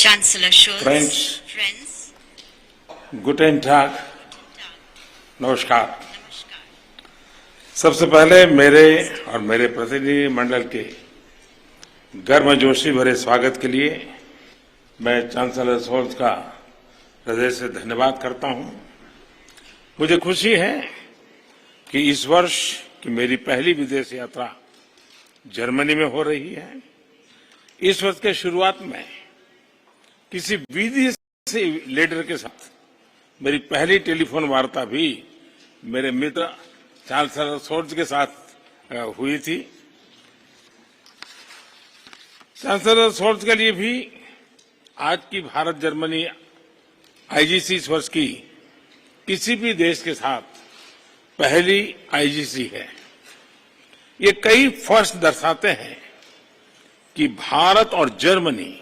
Chancellor Scholz, Friends, Guten Tag, नमस्कार। सबसे पहले मेरे और मेरे प्रतिनिधि मंडल के गर्मजोशी भरे स्वागत के लिए मैं चांसलर शोल्ज का हृदय से धन्यवाद करता हूं। मुझे खुशी है कि इस वर्ष की मेरी पहली विदेश यात्रा जर्मनी में हो रही है। इस वर्ष के शुरुआत में किसी विदेशी लीडर के साथ मेरी पहली टेलीफोन वार्ता भी मेरे मित्र चांसलर शोल्ज के साथ हुई थी। चांसलर शोल्ज के लिए भी आज की भारत जर्मनी आईजीसी इस वर्ष की किसी भी देश के साथ पहली आईजीसी है। ये कई फर्स्ट दर्शाते हैं कि भारत और जर्मनी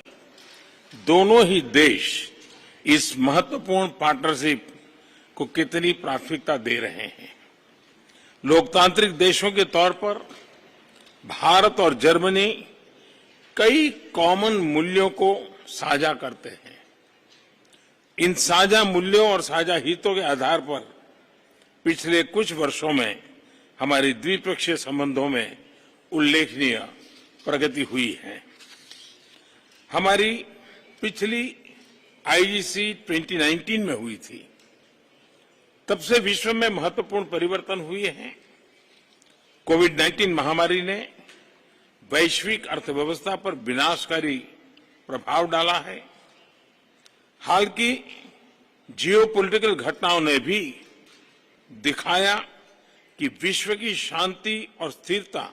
दोनों ही देश इस महत्वपूर्ण पार्टनरशिप को कितनी प्राथमिकता दे रहे हैं। लोकतांत्रिक देशों के तौर पर भारत और जर्मनी कई कॉमन मूल्यों को साझा करते हैं। इन साझा मूल्यों और साझा हितों के आधार पर पिछले कुछ वर्षों में हमारी द्विपक्षीय संबंधों में उल्लेखनीय प्रगति हुई है। हमारी पिछली आईजीसी 2019 में हुई थी। तब से विश्व में महत्वपूर्ण परिवर्तन हुए हैं। कोविड-19 महामारी ने वैश्विक अर्थव्यवस्था पर विनाशकारी प्रभाव डाला है। हाल की जियोपॉलिटिकल घटनाओं ने भी दिखाया कि विश्व की शांति और स्थिरता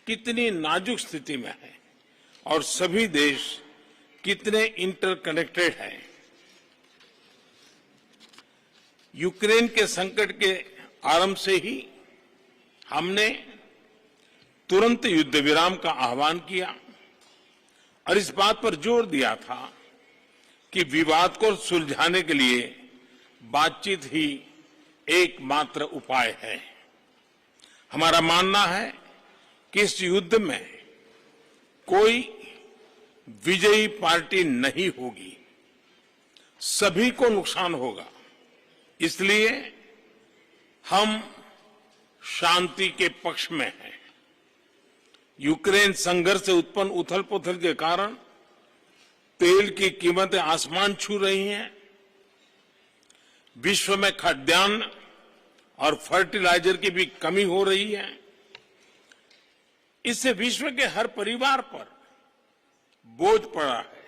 कितनी नाजुक स्थिति में है और सभी देश कितने इंटरकनेक्टेड हैं। यूक्रेन के संकट के आरंभ से ही हमने तुरंत युद्ध विराम का आह्वान किया और इस बात पर जोर दिया था कि विवाद को सुलझाने के लिए बातचीत ही एकमात्र उपाय है। हमारा मानना है कि इस युद्ध में कोई विजयी पार्टी नहीं होगी, सभी को नुकसान होगा। इसलिए हम शांति के पक्ष में हैं। यूक्रेन संघर्ष से उत्पन्न उथल-पुथल के कारण तेल की कीमतें आसमान छू रही हैं। विश्व में खाद्यान्न और फर्टिलाइजर की भी कमी हो रही है। इससे विश्व के हर परिवार पर बोझ पड़ा है,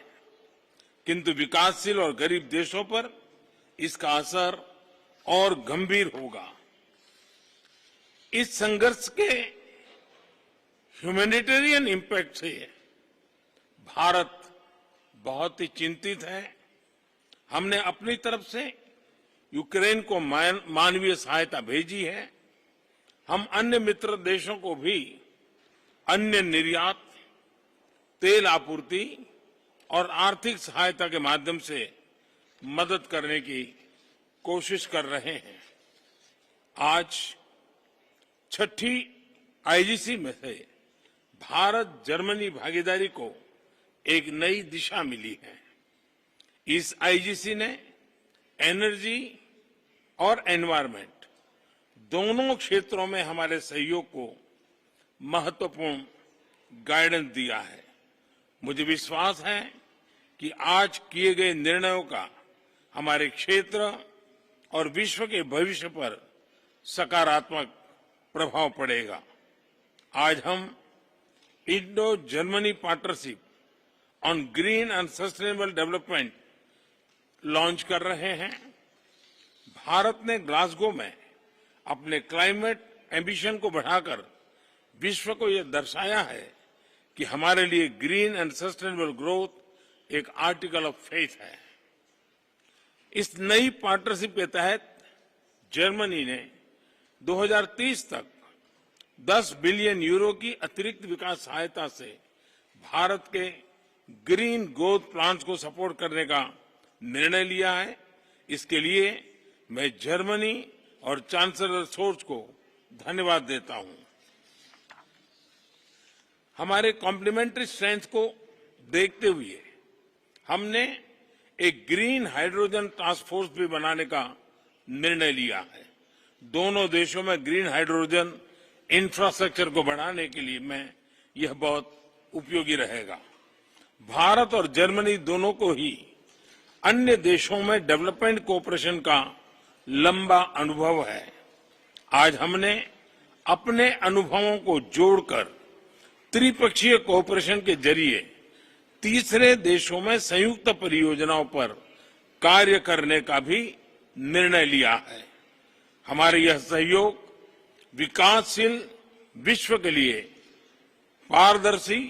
किंतु विकासशील और गरीब देशों पर इसका असर और गंभीर होगा। इस संघर्ष के ह्यूमैनिटेरियन इंपैक्ट से भारत बहुत ही चिंतित है। हमने अपनी तरफ से यूक्रेन को मानवीय सहायता भेजी है। हम अन्य मित्र देशों को भी अन्य निर्यात, तेल आपूर्ति और आर्थिक सहायता के माध्यम से मदद करने की कोशिश कर रहे हैं। आज छठी आईजीसी में से भारत जर्मनी भागीदारी को एक नई दिशा मिली है। इस आईजीसी ने एनर्जी और एनवायरनमेंट दोनों क्षेत्रों में हमारे सहयोग को महत्वपूर्ण गाइडेंस दिया है। मुझे विश्वास है कि आज किए गए निर्णयों का हमारे क्षेत्र और विश्व के भविष्य पर सकारात्मक प्रभाव पड़ेगा। आज हम Indo Germany partnership on green and sustainable development launch कर रहे हैं। भारत ने ग्लासगो में अपने क्लाइमेट एम्बिशन को बढ़ाकर विश्व को यह दर्शाया है कि हमारे लिए ग्रीन एंड सस्टेनेबल ग्रोथ एक आर्टिकल ऑफ फेथ है। इस नई पार्टनरशिप के तहत जर्मनी ने 2030 तक 10 बिलियन यूरो की अतिरिक्त विकास सहायता से भारत के ग्रीन ग्रोथ प्लान्स को सपोर्ट करने का निर्णय लिया है। इसके लिए मैं जर्मनी और चांसलर शोल्ज को धन्यवाद देता हूं। हमारे कॉम्प्लीमेंट्री स्ट्रेंथ को देखते हुए हमने एक ग्रीन हाइड्रोजन टास्क फोर्स भी बनाने का निर्णय लिया है। दोनों देशों में ग्रीन हाइड्रोजन इंफ्रास्ट्रक्चर को बढ़ाने के लिए में यह बहुत उपयोगी रहेगा। भारत और जर्मनी दोनों को ही अन्य देशों में डेवलपमेंट कोऑपरेशन का लंबा अनुभव है। आज हमने अपने अनुभवों को जोड़कर त्रिपक्षीय कोऑपरेशन के जरिए तीसरे देशों में संयुक्त परियोजनाओं पर कार्य करने का भी निर्णय लिया है। हमारे यह सहयोग विकासशील विश्व के लिए पारदर्शी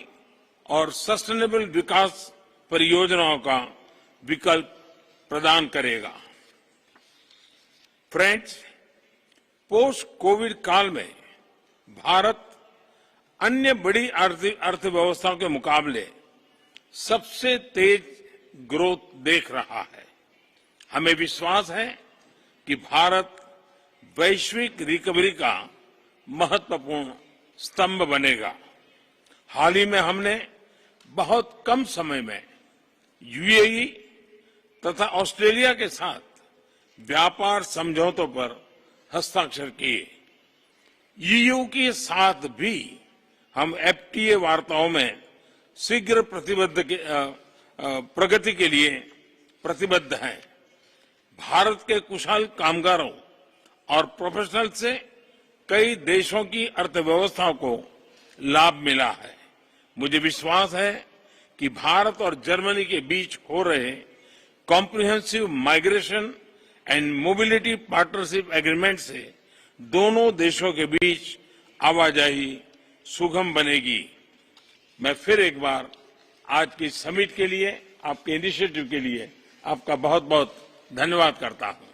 और सस्टेनेबल विकास परियोजनाओं का विकल्प प्रदान करेगा। फ्रेंड्स, पोस्ट कोविड काल में भारत अन्य बड़ी अर्थव्यवस्थाओं के मुकाबले सबसे तेज ग्रोथ देख रहा है। हमें विश्वास है कि भारत वैश्विक रिकवरी का महत्वपूर्ण स्तंभ बनेगा। हाल ही में हमने बहुत कम समय में यूएई तथा ऑस्ट्रेलिया के साथ व्यापार समझौतों पर हस्ताक्षर किए। ईयू के साथ भी हम एफटीए वार्ताओं में शीघ्र प्रगति के लिए प्रतिबद्ध हैं। भारत के कुशल कामगारों और प्रोफेशनल से कई देशों की अर्थव्यवस्थाओं को लाभ मिला है। मुझे विश्वास है कि भारत और जर्मनी के बीच हो रहे comprehensive migration and mobility partnership agreement से दोनों देशों के बीच आवाजाही सुगम बनेगी। मैं फिर एक बार आज की समिट के लिए, आपके इनिशिएटिव के लिए आपका बहुत बहुत धन्यवाद करता हूं।